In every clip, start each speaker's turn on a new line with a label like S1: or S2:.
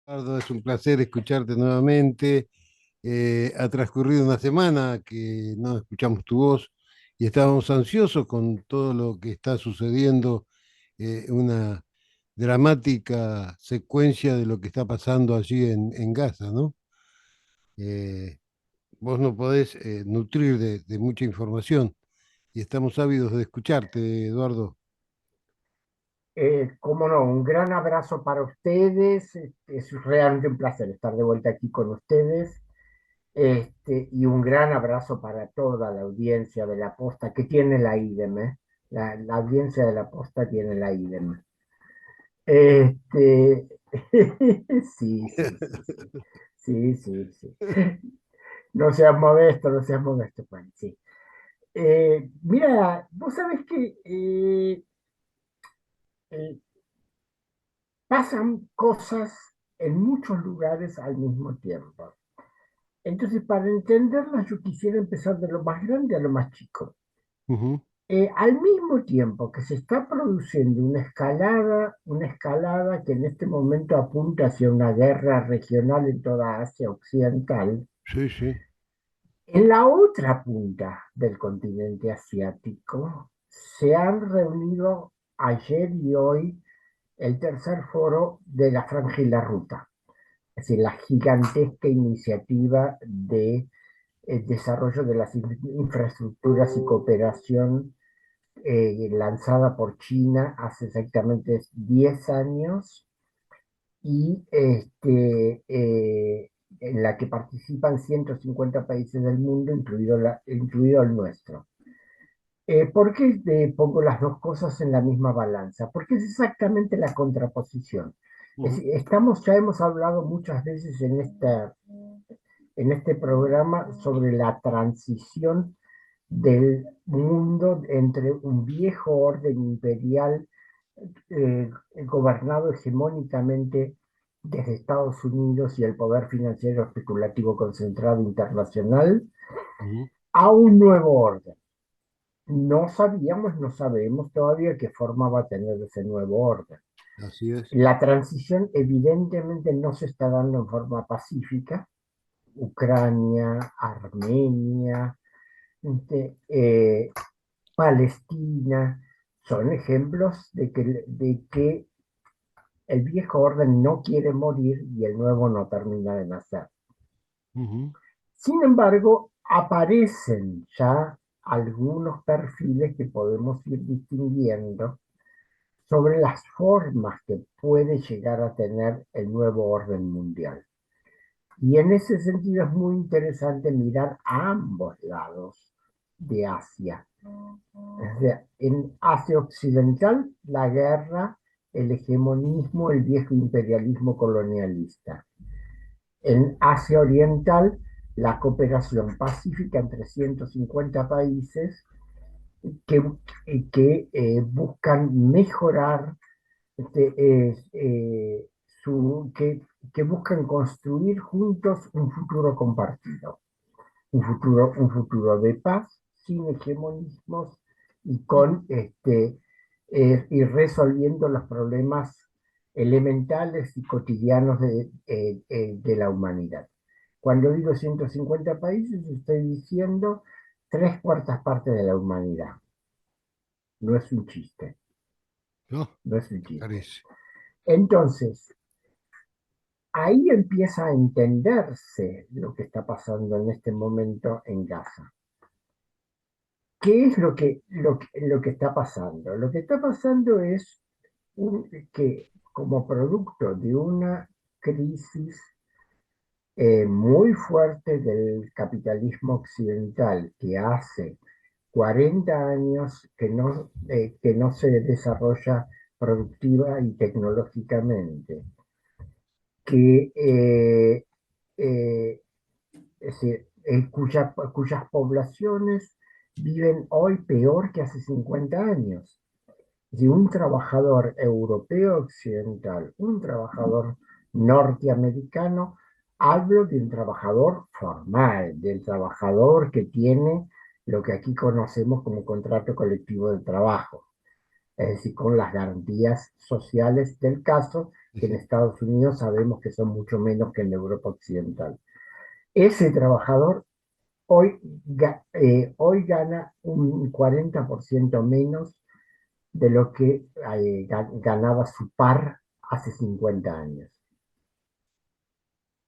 S1: Eduardo, es un placer escucharte nuevamente. Ha transcurrido una semana que no escuchamos tu voz y estábamos ansiosos con todo lo que está sucediendo, una dramática secuencia de lo que está pasando allí en Gaza, ¿no? Eh, Vos no podés nutrir de mucha información y estamos ávidos de escucharte, Eduardo.
S2: Cómo no, un gran abrazo para ustedes. Es realmente un placer estar de vuelta aquí con ustedes. Y un gran abrazo para toda la audiencia de la Posta que tiene la IDEM, ¿eh? La audiencia de la Posta tiene la IDEM. Este, sí, sí, sí, sí. Sí, sí, sí. No seas modesto, no seas modesto, Juan, sí. Mira, vos sabés que eh, pasan cosas en muchos lugares al mismo tiempo. Entonces, para entenderlas, yo quisiera empezar de lo más grande a lo más chico.
S1: Ujú.
S2: Al mismo tiempo que se está produciendo una escalada que en este momento apunta hacia una guerra regional en toda Asia Occidental,
S1: Sí, sí.
S2: en la otra punta del continente asiático se han reunido ayer y hoy el tercer foro de la Franja y la Ruta. Es decir, la gigantesca iniciativa de desarrollo de las infraestructuras y cooperación lanzada por China hace exactamente 10 años y en la que participan 150 países del mundo, incluido el nuestro. ¿Por qué pongo las dos cosas en la misma balanza? Porque es exactamente la contraposición. Es
S1: Ujú.
S2: decir, ya hemos hablado muchas veces en este programa sobre la transición del mundo entre un viejo orden imperial eh, gobernado hegemónicamente desde Estados Unidos y el poder financiero especulativo concentrado internacional
S1: Ujú.
S2: a un nuevo orden. No sabemos todavía qué forma va a tener ese nuevo orden.
S1: Así es.
S2: La transición evidentemente no se está dando en forma pacífica. Ucrania, Armenia, este, eh, Palestina, son ejemplos de que el viejo orden no quiere morir y el nuevo no termina de nacer.
S1: Ujú.
S2: Sin embargo, aparecen ya algunos perfiles que podemos ir distinguiendo sobre las formas que puede llegar a tener el nuevo orden mundial. Y en ese sentido es muy interesante mirar a ambos lados de Asia. O sea, en Asia Occidental, la guerra, el hegemonismo, el viejo imperialismo colonialista. En Asia Oriental, la cooperación pacífica entre 150 países que, que buscan mejorar, este, que buscan construir juntos un futuro compartido, un futuro de paz, sin hegemonismos y y resolviendo los problemas elementales y cotidianos de la humanidad. Cuando digo 150 países, estoy diciendo tres cuartas partes de la humanidad. No es un chiste,
S1: ¿No?
S2: no es un
S1: ¿Qué te
S2: chiste.
S1: parece?
S2: Entonces, ahí empieza a entenderse lo que está pasando en este momento en Gaza. ¿Qué es lo que está pasando? Lo que está pasando es que como producto de una crisis muy fuerte del capitalismo occidental que hace 40 años que no se desarrolla productiva y tecnológicamente, que eh, es decir, cuyas poblaciones viven hoy peor que hace 50 años. Si un trabajador europeo occidental, un trabajador norteamericano, hablo de un trabajador formal, del trabajador que tiene lo que aquí conocemos como contrato colectivo de trabajo, es decir, con las garantías sociales del caso
S1: Sí,
S2: que en
S1: sí.
S2: Estados Unidos sabemos que son mucho menos que en Europa Occidental. Ese trabajador hoy gana un 40% menos de lo que ganaba su par hace 50 años.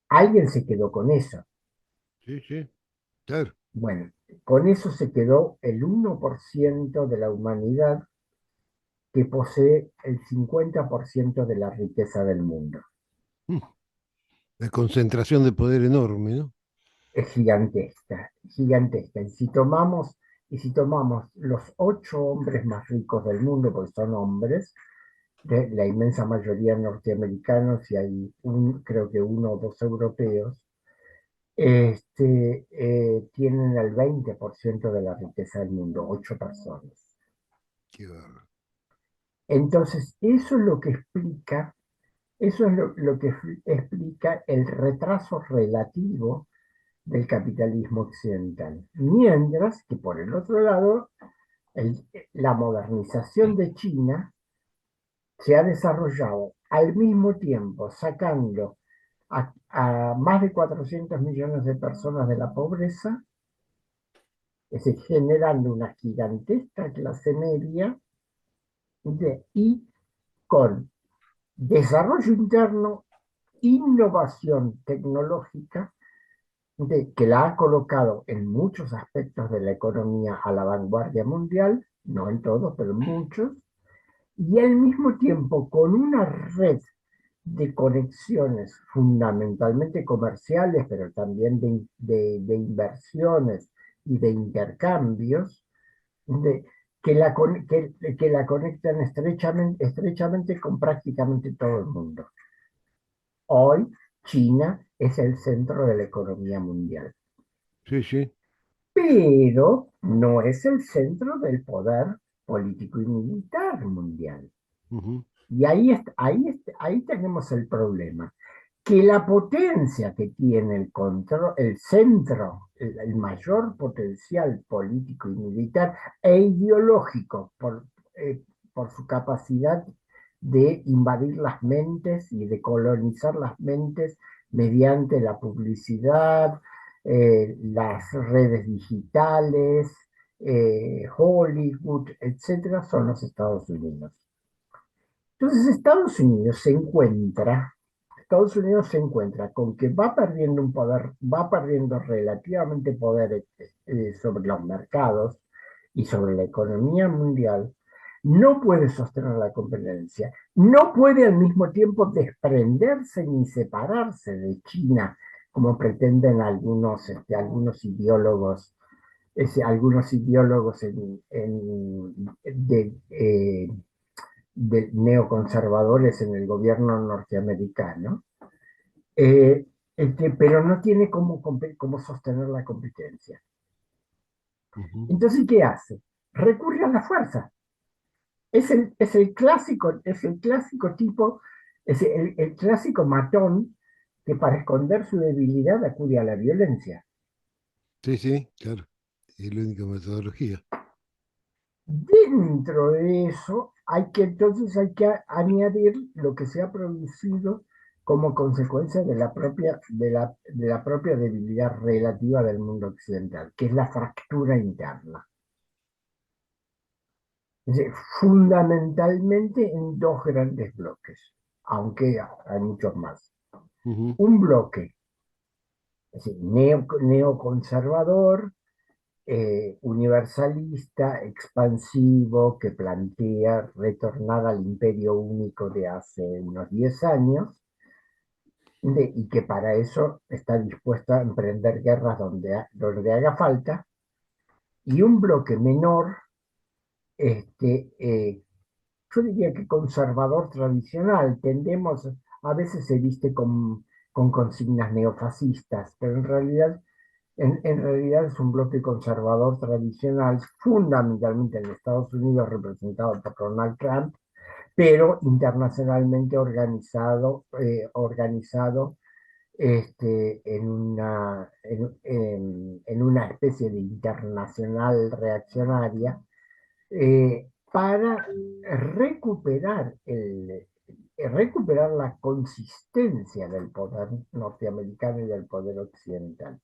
S2: Alguien se quedó con eso.
S1: Sí, sí, claro.
S2: Bueno, con eso se quedó el 1% de la humanidad que posee el 50% de la riqueza del mundo.
S1: Mm. La concentración de poder enorme, ¿no?
S2: Es gigantesca, gigantesca. Y si tomamos los 8 hombres más ricos del mundo, porque son hombres, de la inmensa mayoría norteamericanos y hay creo que uno o dos europeos, tienen el 20% de la riqueza del mundo, 8 personas.
S1: Qué bárbaro.
S2: Entonces, eso es lo que explica el retraso relativo del capitalismo occidental. Mientras que por el otro lado, la modernización de China se ha desarrollado al mismo tiempo sacando a más de 400 millones de personas de la pobreza, es decir, generando una gigantesca clase media y con desarrollo interno, innovación tecnológica que la ha colocado en muchos aspectos de la economía a la vanguardia mundial, no en todos, pero en muchos, y al mismo tiempo con una red de conexiones fundamentalmente comerciales, pero también de inversiones y de intercambios, de, que la conectan estrechamente con prácticamente todo el mundo. Hoy China es el centro de la economía mundial,
S1: Sí, sí.
S2: pero no es el centro del poder político y militar mundial.
S1: Ujú.
S2: Y ahí tenemos el problema, que la potencia que tiene el centro, el mayor potencial político y militar e ideológico por su capacidad de invadir las mentes y de colonizar las mentes mediante la publicidad, las redes digitales, Hollywood, etcétera, son los Estados Unidos. Entonces Estados Unidos se encuentra con que va perdiendo un poder, va perdiendo relativamente poder sobre los mercados y sobre la economía mundial, no puede sostener la competencia, no puede al mismo tiempo desprenderse ni separarse de China, como pretenden algunos ideólogos de neoconservadores en el gobierno norteamericano, pero no tiene cómo sostener la competencia.
S1: Ujú.
S2: Entonces, ¿qué hace? Recurre a la fuerza. Es el clásico tipo, es el clásico matón que para esconder su debilidad acude a la violencia.
S1: Sí, sí, claro. Es la única metodología.
S2: Dentro de eso, entonces hay que añadir lo que se ha producido como consecuencia de la propia debilidad relativa del mundo occidental, que es la fractura interna. Es decir, fundamentalmente en dos grandes bloques, aunque hay muchos más.
S1: Ujú.
S2: Un bloque, es decir, neoconservador, universalista, expansivo, que plantea retornar al imperio único de hace unos 10 años, y que para eso está dispuesto a emprender guerras donde haga falta, y un bloque menor, yo diría que conservador tradicional. A veces se viste con consignas neofascistas, pero en realidad es un bloque conservador tradicional, fundamentalmente en Estados Unidos, representado por Donald Trump, pero internacionalmente organizado en una especie de internacional reaccionaria, para recuperar recuperar la consistencia del poder norteamericano y del poder occidental.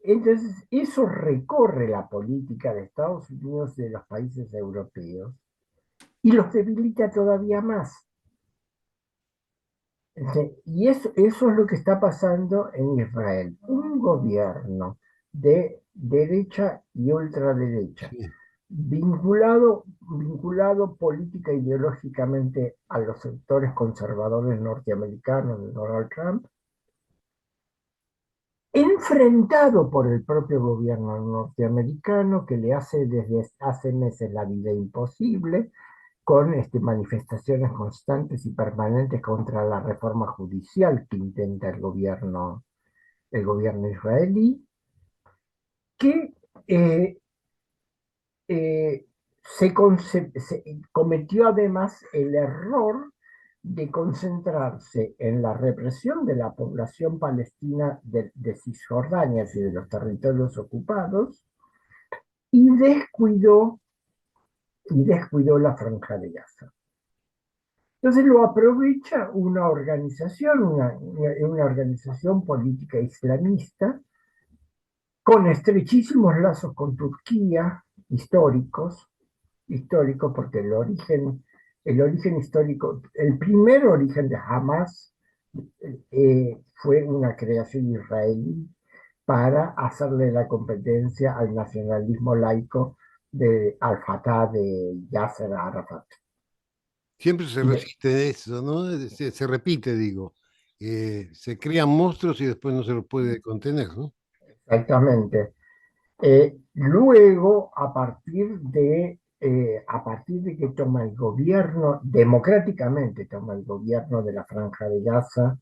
S2: Entonces, eso recorre la política de Estados Unidos y de los países europeos y los debilita todavía más. Y eso es lo que está pasando en Israel. Un gobierno de derecha y ultraderecha,
S1: Sí.
S2: vinculado política e ideológicamente a los sectores conservadores norteamericanos de Donald Trump, enfrentado por el propio gobierno norteamericano que le hace desde hace meses la vida imposible, con manifestaciones constantes y permanentes contra la reforma judicial que intenta el gobierno israelí, que eh, eh, se cometió además el error de concentrarse en la represión de la población palestina de Cisjordania y de los territorios ocupados y descuidó la franja de Gaza. Entonces lo aprovecha una organización política islamista con estrechísimos lazos con Turquía, históricos porque el origen histórico, el primer origen de Hamas fue una creación israelí para hacerle la competencia al nacionalismo laico de Al-Fatah de Yasser Arafat.
S1: Siempre se
S2: De-
S1: resiste eso, ¿no? Se repite, digo. Se crean monstruos y después no se los puede contener, ¿no?
S2: Exactamente. Luego, a partir de que toma el gobierno, democráticamente toma el gobierno de la Franja de Gaza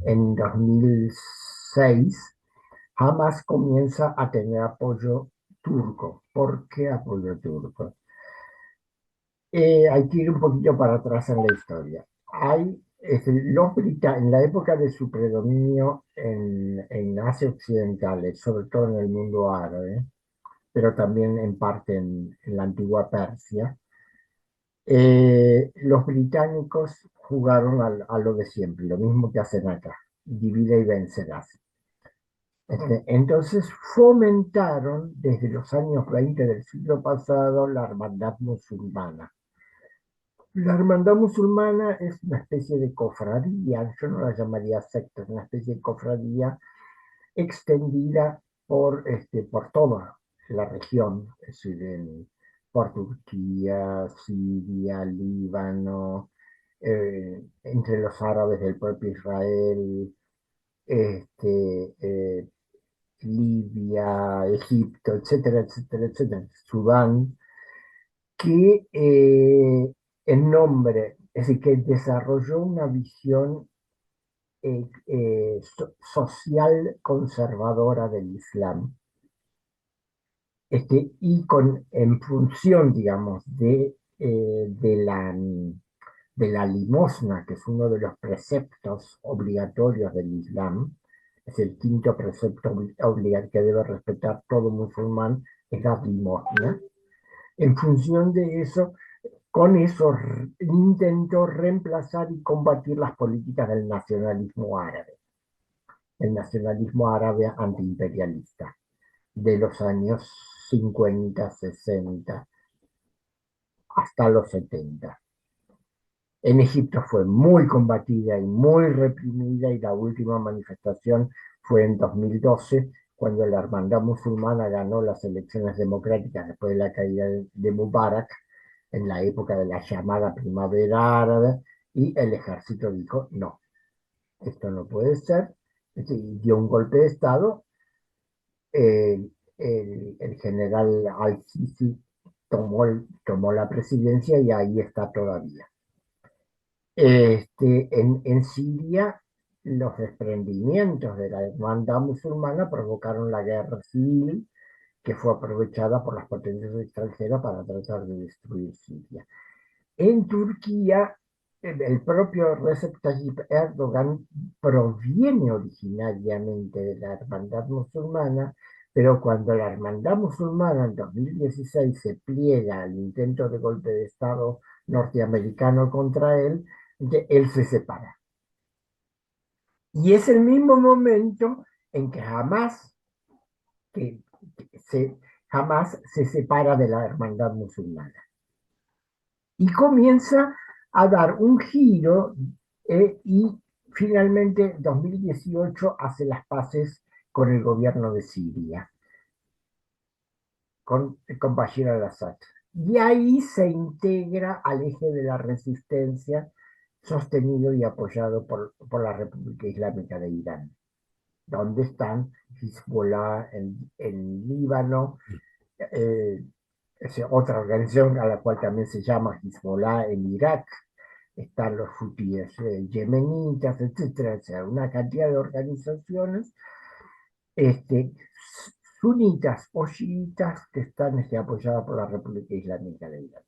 S2: en 2006, Hamas comienza a tener apoyo turco. ¿Por qué apoyo turco? Hay que ir un poquito para atrás en la historia. En la época de su predominio en Asia Occidental, sobre todo en el mundo árabe, pero también en parte en la antigua Persia, los británicos jugaron a lo de siempre, lo mismo que hacen acá, divide y vencerás. Entonces fomentaron desde los años 20 del siglo pasado la hermandad musulmana. La hermandad musulmana es una especie de cofradía, yo no la llamaría secta, es una especie de cofradía extendida por toda la región, es decir, por Turquía, Siria, Líbano, entre los árabes del propio Israel, este, eh, Libia, Egipto, etcétera, etcétera, etcétera, Sudán, que en nombre, es decir, que desarrolló una visión social conservadora del Islam, en función, digamos, de la limosna, que es uno de los preceptos obligatorios del Islam, es el quinto precepto obligatorio que debe respetar todo musulmán, es la limosna. En función de eso, con eso intentó reemplazar y combatir las políticas del nacionalismo árabe, el nacionalismo árabe antiimperialista de los años 50, 60 hasta los 70. En Egipto fue muy combatida y muy reprimida y la última manifestación fue en 2012 cuando la hermandad musulmana ganó las elecciones democráticas después de la caída de Mubarak en la época de la llamada primavera árabe y el ejército dijo no, esto no puede ser, y dio un golpe de estado. El general Al-Sisi tomó la presidencia y ahí está todavía. En Siria, los desprendimientos de la hermandad musulmana provocaron la guerra civil que fue aprovechada por las potencias extranjeras para tratar de destruir Siria. En Turquía, el propio Recep Tayyip Erdogan proviene originariamente de la hermandad musulmana, pero cuando la hermandad musulmana en 2016 se pliega al intento de golpe de Estado norteamericano contra él, él se separa. Y es el mismo momento en que que, que jamás se separa de la hermandad musulmana. Y comienza a dar un giro y finalmente 2018 hace las paces con el gobierno de Siria, con Bashir al-Assad. Y ahí se integra al eje de la resistencia sostenido y apoyado por la República Islámica de Irán, donde están Hezbollah en Líbano, eh, es otra organización a la cual también se llama Hezbollah en Irak, están los hutíes yemenitas, etcétera, etcétera, una cantidad de organizaciones este, sunitas o chiitas que están apoyadas por la República Islámica de Irán.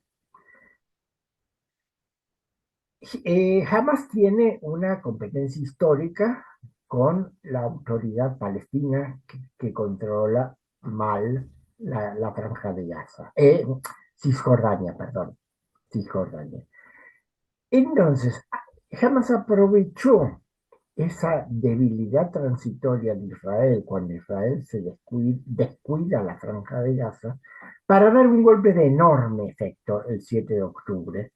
S2: Hamas tiene una competencia histórica con la autoridad palestina que controla mal la franja de Gaza, Cisjordania, perdón, Cisjordania. Entonces, Hamas aprovechó esa debilidad transitoria de Israel cuando Israel se descuida la franja de Gaza para dar un golpe de enorme efecto el 7 de octubre,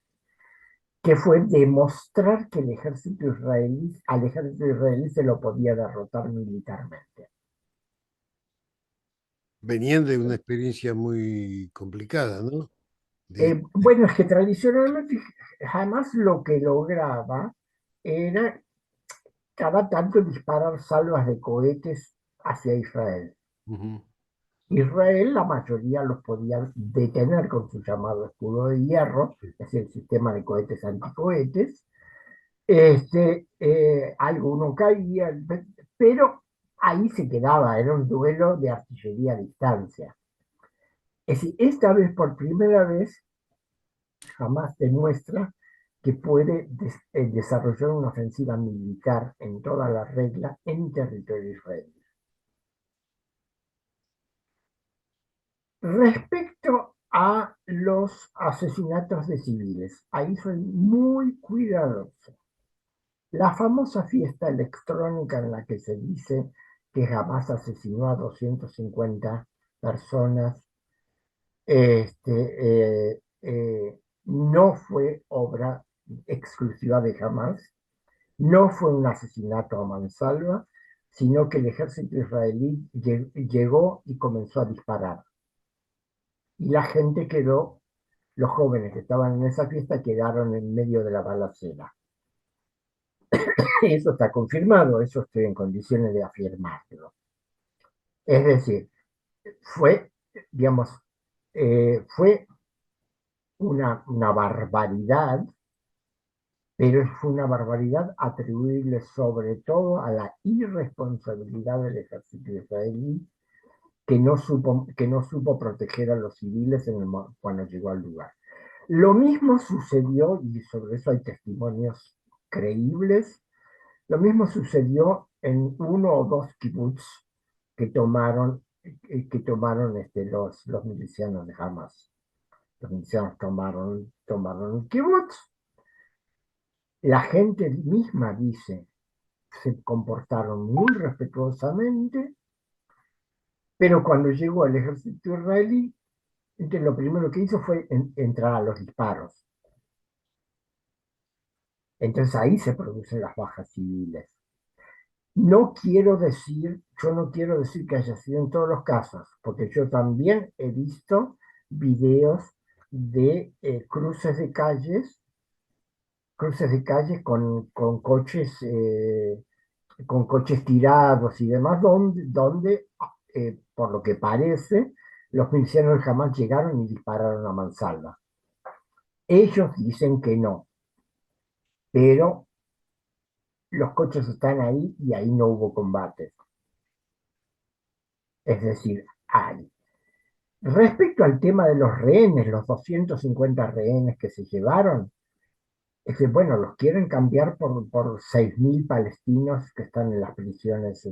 S2: que fue demostrar que al ejército israelí se lo podía derrotar militarmente.
S1: Venían de una experiencia muy complicada, ¿no? De,
S2: Bueno, es que tradicionalmente jamás lo que lograba era cada tanto disparar salvas de cohetes hacia Israel.
S1: Ujú.
S2: Israel, la mayoría los podía detener con su llamado escudo de hierro, es decir, el sistema de cohetes anticohetes. Alguno caía, pero ahí se quedaba, era un duelo de artillería a distancia. Es decir, esta vez, por primera vez, jamás demuestra que puede desarrollar una ofensiva militar en toda la regla en territorio israelí. Respecto a los asesinatos de civiles, ahí soy muy cuidadoso. La famosa fiesta electrónica en la que se dice que jamás asesinó a 250 personas, no fue obra exclusiva de Hamas, no fue un asesinato a mansalva, sino que el ejército israelí llegó y comenzó a disparar. Y la gente quedó, los jóvenes que estaban en esa fiesta quedaron en medio de la balacera. Eso está confirmado, eso estoy en condiciones de afirmarlo. Es decir, fue, digamos, fue una barbaridad, pero fue una barbaridad atribuible sobre todo a la irresponsabilidad del ejército israelí que no supo proteger a los civiles cuando llegó al lugar. Lo mismo sucedió, y sobre eso hay testimonios creíbles, lo mismo sucedió en uno o dos kibbutz que tomaron los milicianos de Hamas. Los milicianos tomaron un kibbutz. La gente misma dice, se comportaron muy respetuosamente, pero cuando llegó el ejército israelí, lo primero que hizo fue entrar a los disparos. Entonces ahí se producen las bajas civiles. Yo no quiero decir que haya sido en todos los casos, porque yo también he visto videos de cruces de calles con coches tirados y demás, donde por lo que parece, los milicianos jamás llegaron y dispararon a mansalva. Ellos dicen que no, pero los coches están ahí y ahí no hubo combates. Es decir, hay. Respecto al tema de los rehenes, los 250 rehenes que se llevaron, es que, bueno, los quieren cambiar por 6.000 palestinos que están en las prisiones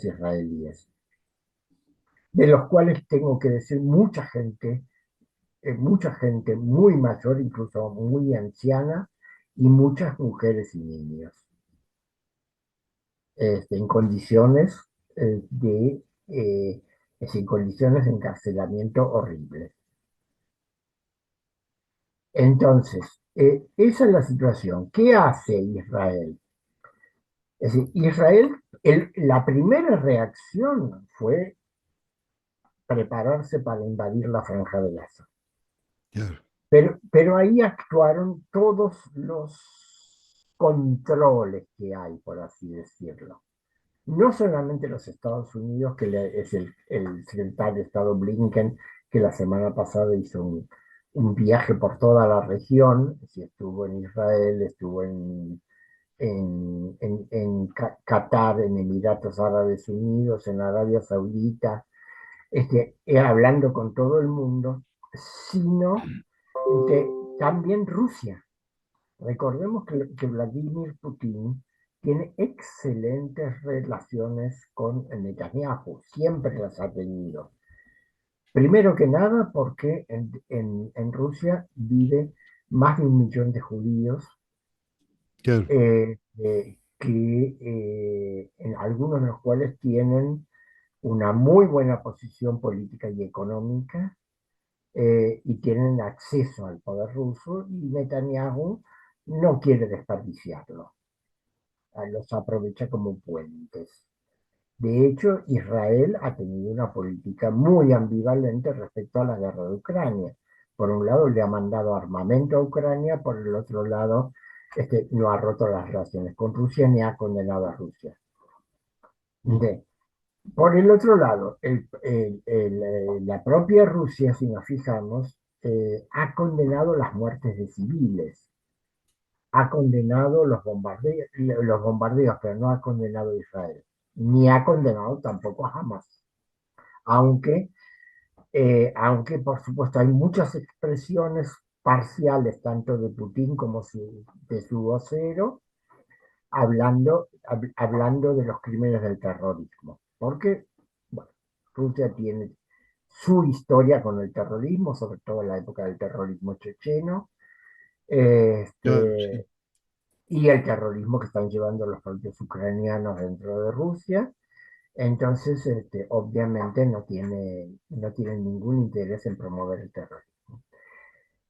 S2: israelíes, de los cuales tengo que decir mucha gente mucha gente muy mayor, incluso muy anciana, y muchas mujeres y niños, en condiciones en condiciones de encarcelamiento horribles. Entonces, esa es la situación. ¿Qué hace Israel? Es decir, Israel, la primera reacción fue prepararse para invadir la Franja de Gaza.
S1: claro,
S2: Pero ahí actuaron todos los controles que hay, por así decirlo. No solamente los Estados Unidos, es el secretario de Estado Blinken, que la semana pasada hizo un viaje por toda la región, si estuvo en Israel, estuvo en Qatar, en Emiratos Árabes Unidos, en Arabia Saudita, hablando con todo el mundo, sino que también Rusia. Recordemos que Vladimir Putin tiene excelentes relaciones con Netanyahu, siempre las ha tenido. Primero que nada porque en Rusia vive más de 1 millón de judíos,
S1: claro.
S2: en algunos de los cuales tienen una muy buena posición política y económica, y tienen acceso al poder ruso, y Netanyahu no quiere desperdiciarlo, los aprovecha como puentes. De hecho, Israel ha tenido una política muy ambivalente respecto a la guerra de Ucrania. Por un lado, le ha mandado armamento a Ucrania, por el otro lado, no ha roto las relaciones con Rusia ni ha condenado a Rusia.
S1: Mm,
S2: De, por el otro lado, la propia Rusia, si nos fijamos, ha condenado las muertes de civiles, ha condenado los bombardeos, pero no ha condenado a Israel, ni ha condenado tampoco a Hamas. Aunque, aunque por supuesto hay muchas expresiones parciales, tanto de Putin como de su vocero, hablando de los crímenes del terrorismo. Porque, bueno, Rusia tiene su historia con el terrorismo, sobre todo en la época del terrorismo checheno,
S1: claro, sí.
S2: este, y el terrorismo que están llevando los propios ucranianos dentro de Rusia. Entonces, obviamente no tiene ningún interés en promover el terrorismo.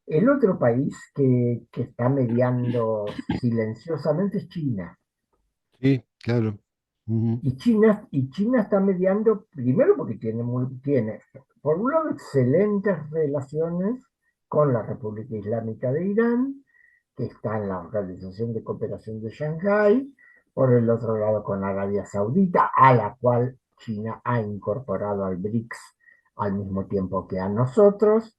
S2: El otro país que está mediando silenciosamente es China.
S1: Sí, claro. Ujú,
S2: Y China está mediando, primero porque tiene, por un lado, excelentes relaciones con la República Islámica de Irán, que está en la Organización de Cooperación de Shanghái, por el otro lado con Arabia Saudita, a la cual China ha incorporado al BRICS al mismo tiempo que a nosotros,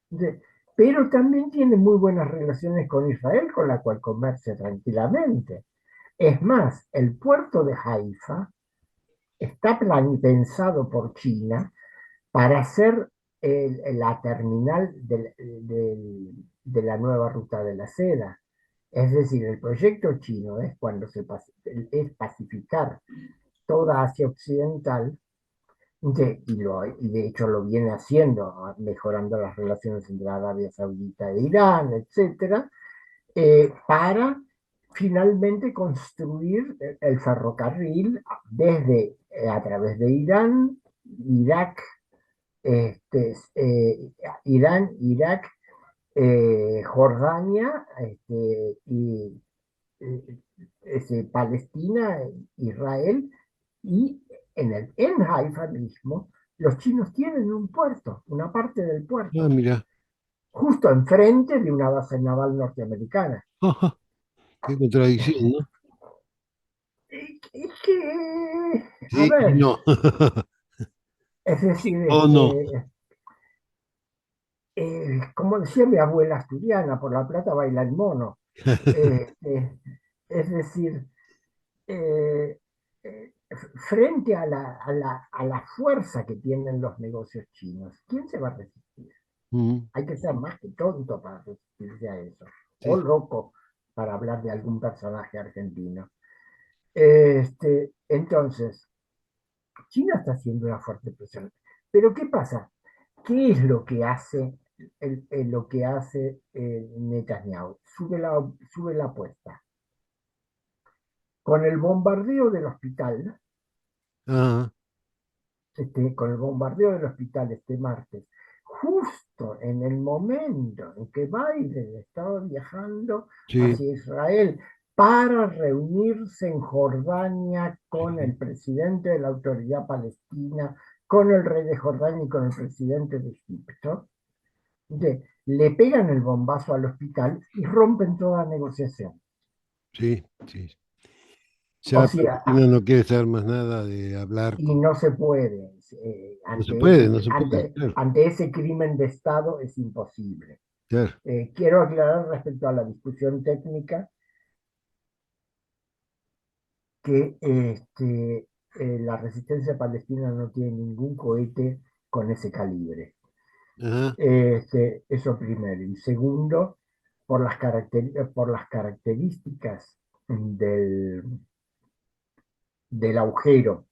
S2: de- pero también tiene muy buenas relaciones con Israel, con la cual comercia tranquilamente. Es más, el puerto de Haifa está pensado por China para ser la terminal de la nueva ruta de la seda. Es decir, el proyecto chino es pacificar toda Asia Occidental, y de hecho lo viene haciendo, mejorando las relaciones entre Arabia Saudita e Irán, etcétera, para finalmente construir el ferrocarril a través de Irán, Irak, Irak, Jordania, eh, Palestina, Israel, y en Haifa mismo, los chinos tienen un puerto, una parte del
S1: ah,
S2: puerto,
S1: mira.
S2: justo enfrente de una base naval norteamericana.
S1: Ajá, qué contradicción, ¿no?
S2: Es que, a
S1: Sí y
S2: ver,
S1: no.
S2: es decir,
S1: Oh, no.
S2: como decía mi abuela asturiana, por la plata baila el mono. Este, es decir, eh, frente a la fuerza que tienen los negocios chinos, ¿quién se va a resistir?
S1: Mm,
S2: Hay que ser más que tonto para resistirse a eso, o
S1: sí,
S2: loco para hablar de algún personaje argentino. Entonces, China está haciendo una fuerte presión. Pero ¿qué pasa? ¿Qué es lo que hace? lo que hace Netanyahu. Sube la apuesta. Con el bombardeo del hospital,
S1: Ah,
S2: con el bombardeo del hospital este martes, justo en el momento en que Biden estaba viajando
S1: sí,
S2: hacia Israel para reunirse en Jordania con
S1: sí,
S2: el presidente de la Autoridad Palestina, con el rey de Jordania y con el presidente de Egipto, le pegan el bombazo al hospital y rompen toda negociación.
S1: sí, sí.
S2: O
S1: Ya
S2: sea,
S1: Palestina no quiere saber más nada de hablar
S2: y
S1: con...
S2: no se puede.
S1: No se puede, no se puede, claro,
S2: Ante ese crimen de Estado es imposible.
S1: claro.
S2: Quiero aclarar respecto a la discusión técnica que la resistencia palestina no tiene ningún cohete con ese calibre.
S1: Ajá,
S2: Eso primero. Y segundo, por las características del, del agujero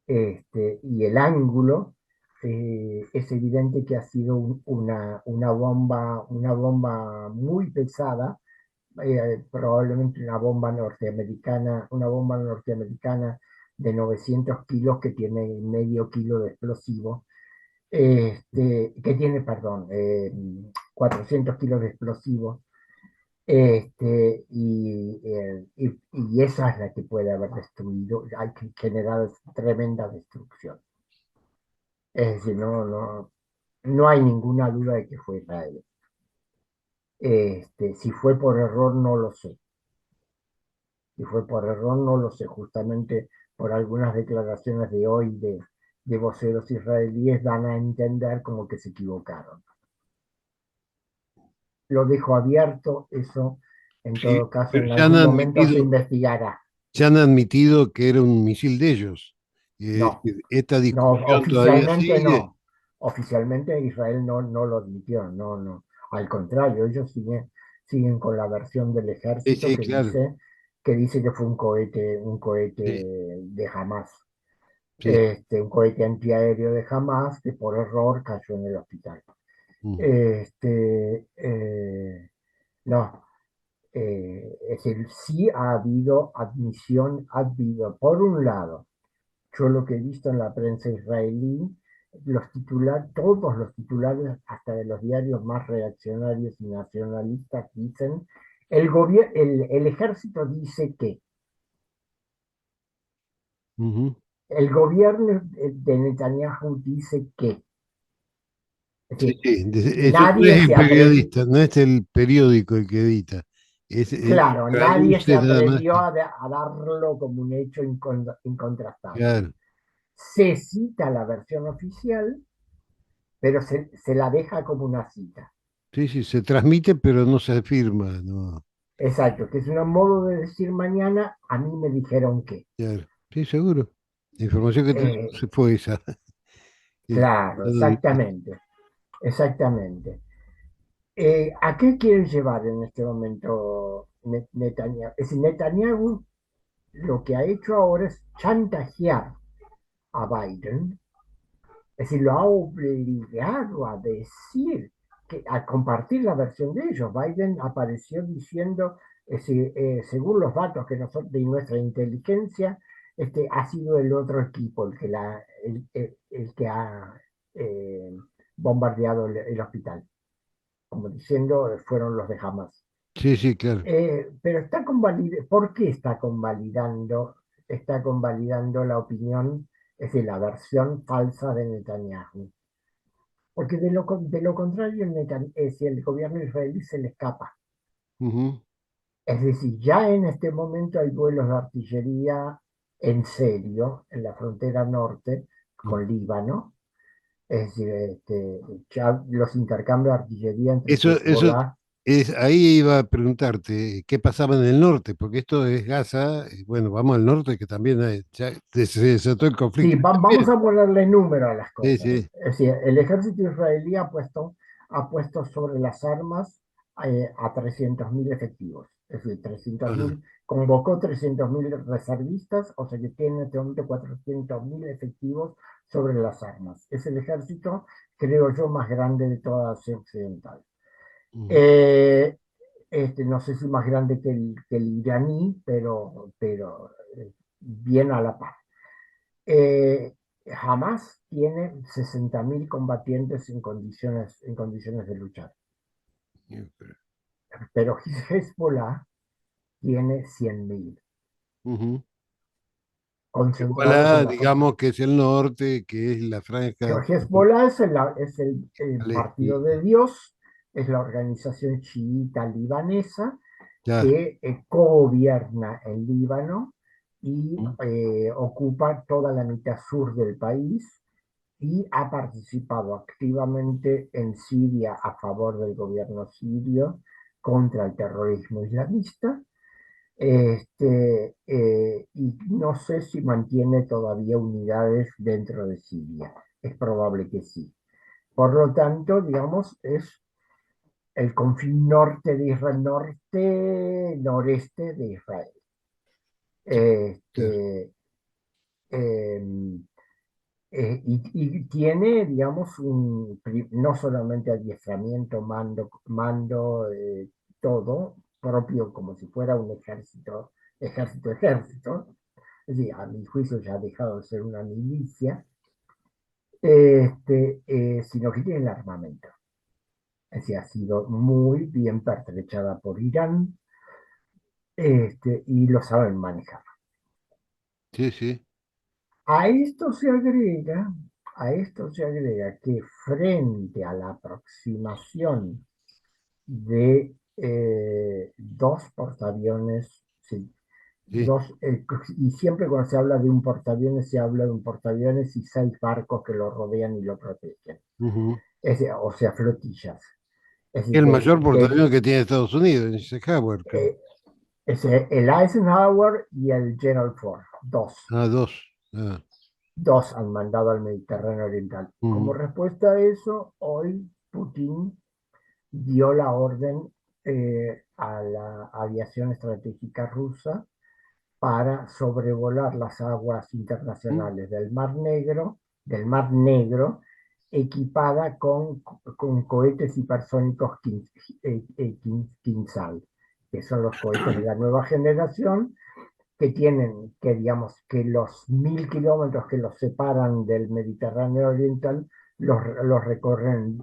S2: y el ángulo, es evidente que ha sido una bomba muy pesada, probablemente una bomba norteamericana de 900 kilos que tiene medio kilo de explosivo, que tiene, perdón, 400 kilos de explosivo, y esa es la que puede haber destruido, hay que generar tremenda destrucción. Es decir, no hay ninguna duda de que fue Israel. Si fue por error, no lo sé. Si fue por error, no lo sé. Justamente por algunas declaraciones de hoy de voceros israelíes dan a entender como que se equivocaron. Lo dejo abierto, eso en
S1: sí,
S2: todo caso
S1: pero
S2: en algún momento se investigará.
S1: ya han admitido que era un misil de ellos.
S2: No,
S1: Esta
S2: no,
S1: discusión todavía
S2: oficialmente
S1: sigue.
S2: no. Oficialmente Israel no lo admitió, no, no. Al contrario, ellos siguen con la versión del
S1: Sí,
S2: ejército
S1: sí, claro.
S2: que dice que fue un cohete
S1: Sí,
S2: de Hamas,
S1: sí.
S2: un cohete antiaéreo de Hamas que por error cayó en el hospital.
S1: Mm.
S2: No, es decir, sí ha habido por un lado, yo lo que he visto en la prensa israelí, todos los titulares, hasta de los diarios más reaccionarios y nacionalistas, dicen, el ejército dice que,
S1: Ujú.
S2: el gobierno de Netanyahu dice que. Es
S1: Sí,
S2: decir,
S1: sí. Eso no
S2: nadie
S1: es el
S2: se atrevió,
S1: periodista, no es el periódico el que edita. El
S2: claro, nadie se
S1: traduce nada más
S2: atrevió
S1: que.
S2: a darlo como un hecho incontrastable.
S1: Claro.
S2: Se cita la versión oficial, pero se la deja como una cita.
S1: Sí, sí, se transmite, pero no se afirma, ¿no?
S2: Exacto, que es un modo de decir mañana, a mí me dijeron que.
S1: Claro. Sí, seguro. La información que tenemos
S2: Eh,
S1: fue esa. El
S2: claro,
S1: lado de-
S2: exactamente, exactamente. ¿A qué quiere llevar en este momento Netanyahu? Es decir, Netanyahu lo que ha hecho ahora es chantajear a Biden, es decir, lo ha obligado a decir, a compartir la versión de ellos. Biden apareció diciendo, según los datos que nosotros, de nuestra inteligencia, ha sido el otro equipo el que ha eh, bombardeado el hospital, como diciendo, fueron los de Hamas.
S1: Sí, sí, claro.
S2: Pero ¿por qué está convalidando la opinión, es decir, la versión falsa de Netanyahu? Porque de lo contrario, si el gobierno israelí se le escapa.
S1: Ujú.
S2: Es decir, ya en este momento hay vuelos de artillería en serio en la frontera norte con Líbano. Es decir, ya los intercambios de artillería entre
S1: Eso
S2: Hezbollah.
S1: ahí iba a preguntarte qué pasaba en el norte, porque esto es Gaza, y bueno, vamos al norte que también ya se desató el
S2: Sí,
S1: conflicto
S2: vamos
S1: también.
S2: a ponerle número a las
S1: Sí,
S2: cosas.
S1: sí.
S2: Es decir, el ejército israelí ha puesto sobre las armas a 300.000 efectivos. Es decir, trescientos
S1: Ajá.
S2: mil convocó 300.000 reservistas, o sea que tiene en este momento 400.000 efectivos sobre las armas. Es el ejército, creo yo, más grande de toda Asia Occidental.
S1: Ujú.
S2: Eh, no sé si más grande que el iraní, pero bien a la par. Eh, Hamas tiene 60.000 combatientes en condiciones de luchar, pero Hezbollah tiene 100.000
S1: Ujú.
S2: concentrados en
S1: Hezbollah,
S2: la zona.
S1: digamos que es el norte, que es la franja
S2: Pero Hezbollah es el partido
S1: palestina.
S2: de Dios, es la organización chiita libanesa
S1: Claro.
S2: que co-gobierna el Líbano y
S1: Ujú.
S2: ocupa toda la mitad sur del país y ha participado activamente en Siria a favor del gobierno sirio contra el terrorismo islamista. Y no sé si mantiene todavía unidades dentro de Siria. Es probable que sí. Por lo tanto, digamos, es el confín norte de Israel, noreste de Israel.
S1: Sí, claro.
S2: Este, em, y tiene, digamos, no solamente adiestramiento, todo propio, como si fuera un ejército. Es decir, a mi juicio ya ha dejado de ser una milicia, sino que tiene el armamento. Es decir, ha sido muy bien pertrechada por Irán, y lo saben manejar.
S1: Sí, sí,
S2: A esto se agrega, a esto se agrega que frente a la aproximación de dos portaaviones, sí,
S1: sí.
S2: y siempre cuando se habla de un portaaviones, se habla de un portaaviones y 6 barcos que lo rodean y lo protegen,
S1: Ujú.
S2: o sea, flotillas. Es decir,
S1: El mayor portaaviones que tiene Estados Unidos, Eisenhower, creo.
S2: eh, el Eisenhower y el General Ford, dos.
S1: Ah, dos. Ah,
S2: Dos han mandado al Mediterráneo Oriental. Como
S1: ujú.
S2: respuesta a eso, hoy Putin dio la orden a la aviación estratégica rusa para sobrevolar las aguas
S1: Mm.
S2: internacionales del Mar Negro, equipada con cohetes hipersónicos Kinzhal, que son los cohetes de la nueva generación que digamos, que los 1.000 kilómetros que los separan del Mediterráneo Oriental los recorren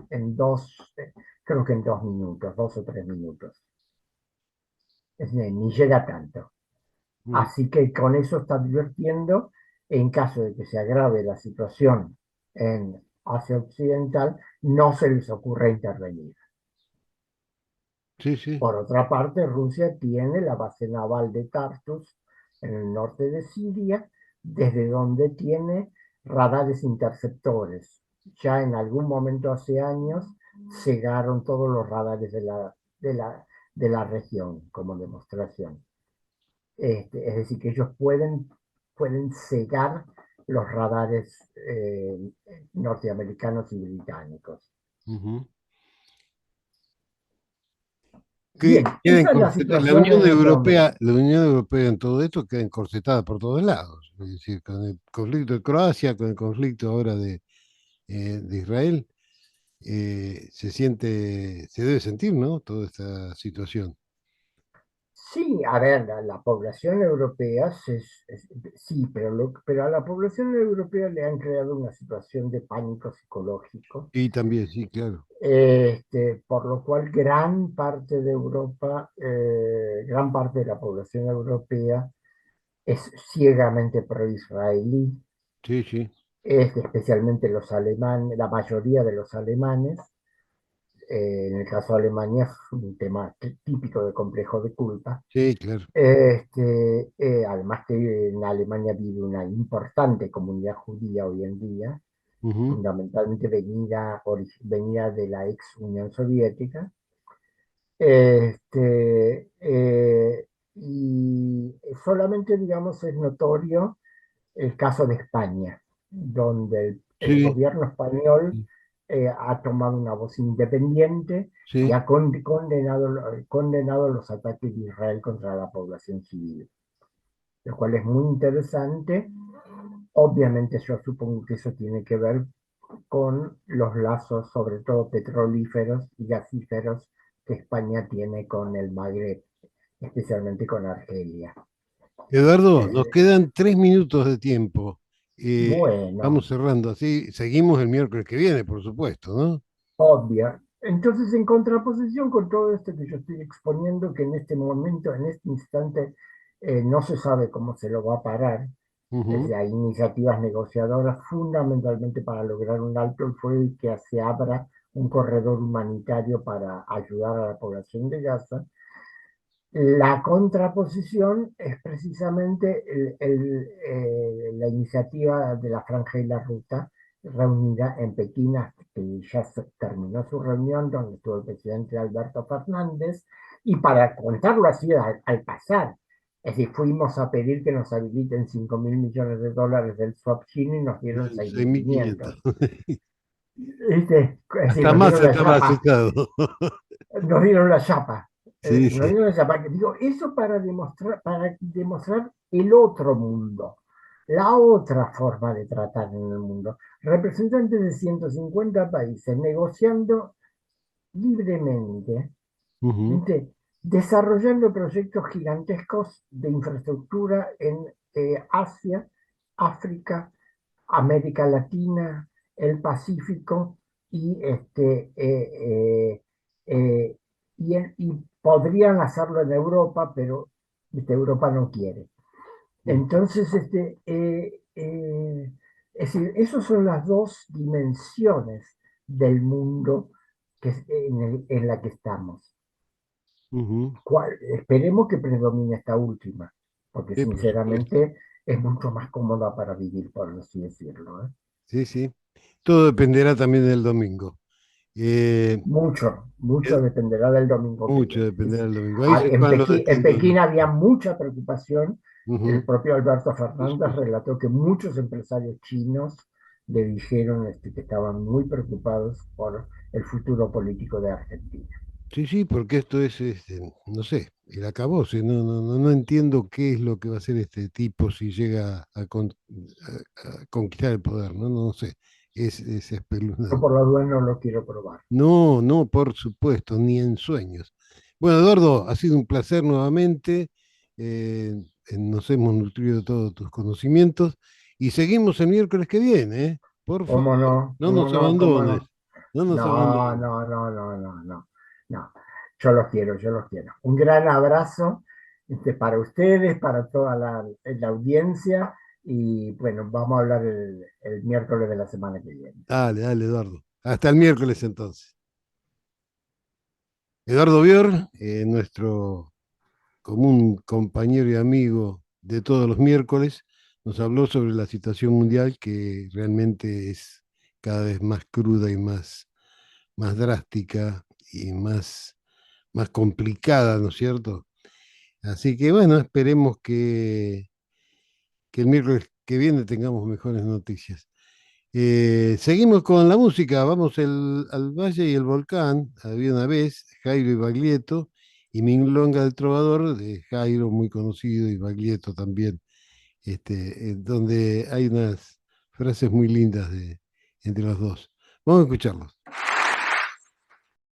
S2: creo que en 2 minutos, 2 o 3 minutos. Ni llega tanto.
S1: Mm.
S2: Así que con eso está advirtiendo, en caso de que se agrave la situación en Asia Occidental, no se les ocurra intervenir.
S1: Sí, sí.
S2: Por otra parte, Rusia tiene la base naval de Tartus en el norte de Siria, desde donde tiene radares interceptores. Ya en algún momento hace años cegaron todos los radares de la región como demostración. Es decir, que ellos pueden cegar los radares norteamericanos y británicos.
S1: Ujú. Que
S2: Bien,
S1: queda
S2: esa es la
S1: encorsetada.
S2: situación en este momento.
S1: La Unión Europea en todo esto queda encorsetada por todos lados. Es decir, con el conflicto de Croacia, con el conflicto ahora de Israel, se debe sentir, ¿no? Toda esta situación.
S2: Sí, a ver, la población europea, sí, pero a la población europea le han creado una situación de pánico psicológico,
S1: Y también, sí, claro.
S2: por lo cual gran parte de Europa, gran parte de la población europea es ciegamente pro-israelí,
S1: Sí, sí,
S2: especialmente los alemanes, la mayoría de los alemanes. En el caso de Alemania es un tema típico de complejo de culpa.
S1: sí, claro.
S2: Además que en Alemania vive una importante comunidad judía hoy en día,
S1: Ujú.
S2: fundamentalmente venida de la ex Unión Soviética. Y solamente, digamos, es notorio el caso de España, donde el
S1: Sí,
S2: gobierno español
S1: sí.
S2: ha tomado una voz independiente y
S1: sí.
S2: ha condenado los ataques de Israel contra la población civil, lo cual es muy interesante. Obviamente yo supongo que eso tiene que ver con los lazos, sobre todo petrolíferos y gasíferos, que España tiene con el Magreb, especialmente con Argelia.
S1: Eduardo, nos
S2: Eh,
S1: quedan 3 minutos de tiempo. Eh, Vamos
S2: bueno,
S1: cerrando así. Seguimos el miércoles que viene, por supuesto, ¿no?
S2: obvia. Entonces, en contraposición con todo esto que yo estoy exponiendo, que en este momento, en este instante, no se sabe cómo se lo va a parar, es
S1: Ujú.
S2: decir, hay iniciativas negociadoras fundamentalmente para lograr un alto el fuego y que se abra un corredor humanitario para ayudar a la población de Gaza. La contraposición es precisamente la iniciativa de la Franja y la Ruta, reunida en Pekín, que ya terminó su reunión, donde estuvo el presidente Alberto Fernández, y para contarlo así al pasar, es decir, fuimos a pedir que nos habiliten 5.000 millones de dólares del swap chino y nos dieron
S1: Bien,
S2: 6.500.
S1: 6.500.
S2: ¿Viste? Es decir,
S1: Hasta
S2: nos
S1: más
S2: dieron la
S1: estaba
S2: chapa.
S1: asustado.
S2: Nos dieron la chapa.
S1: Sí,
S2: Nos
S1: sí.
S2: dieron la chapa. Digo, eso para demostrar el otro mundo, la otra forma de tratar en el mundo. Representantes de 150 países negociando libremente,
S1: Ujú.
S2: ¿viste? Desarrollando proyectos gigantescos de infraestructura en Asia, África, América Latina, el Pacífico y, eh, y podrían hacerlo en Europa, pero Europa no quiere.
S1: Ujú.
S2: Entonces, es decir, esas son las dos dimensiones del mundo en la que estamos.
S1: Ujú.
S2: Esperemos que predomine esta última, porque
S1: Sí, por supuesto.
S2: sinceramente es mucho más cómoda para vivir, por así decirlo, ¿eh?
S1: Sí, sí. Todo dependerá también del domingo. Eh,
S2: Mucho, mucho
S1: Ed-
S2: dependerá del domingo que
S1: Mucho
S2: viene.
S1: dependerá del domingo. Ahí se juegan los
S2: En
S1: destinos.
S2: Pekín había mucha preocupación.
S1: Ujú.
S2: El propio Alberto
S1: Por
S2: Fernández
S1: supuesto.
S2: relató que muchos empresarios chinos le dijeron que estaban muy preocupados por el futuro político de Argentina.
S1: Sí, sí, porque esto es, no sé, el acabose. No entiendo qué es lo que va a hacer este tipo si llega a conquistar el poder, ¿no? No sé. Es
S2: Yo
S1: espeluznante.
S2: por la duda no lo quiero probar.
S1: No, no, por supuesto, ni en sueños. Bueno, Eduardo, ha sido un placer nuevamente. eh, Nos hemos nutrido de todos tus conocimientos y seguimos el miércoles que viene, ¿eh? Por
S2: ¿Cómo
S1: favor,
S2: no?
S1: no
S2: ¿Cómo
S1: nos
S2: no? ¿Cómo
S1: abandones,
S2: no?
S1: no nos
S2: No,
S1: abandones.
S2: no, no, no, no, no, no. Yo los quiero, yo los quiero. Un gran abrazo para ustedes, para toda la audiencia y bueno, vamos a hablar el miércoles de la semana que viene.
S1: Dale, dale, Eduardo. Hasta el miércoles entonces. Eduardo Bior, nuestro común compañero y amigo de todos los miércoles, nos habló sobre la situación mundial que realmente es cada vez más cruda y más drástica y más complicada, ¿no es cierto? Así que bueno, esperemos que el miércoles que viene tengamos mejores noticias. Seguimos con la música, vamos al Valle y el Volcán, había una vez, Jairo y Baglietto, y Milonga del Trovador, de Jairo muy conocido y Baglietto también, donde hay unas frases muy lindas entre los dos. Vamos a escucharlos.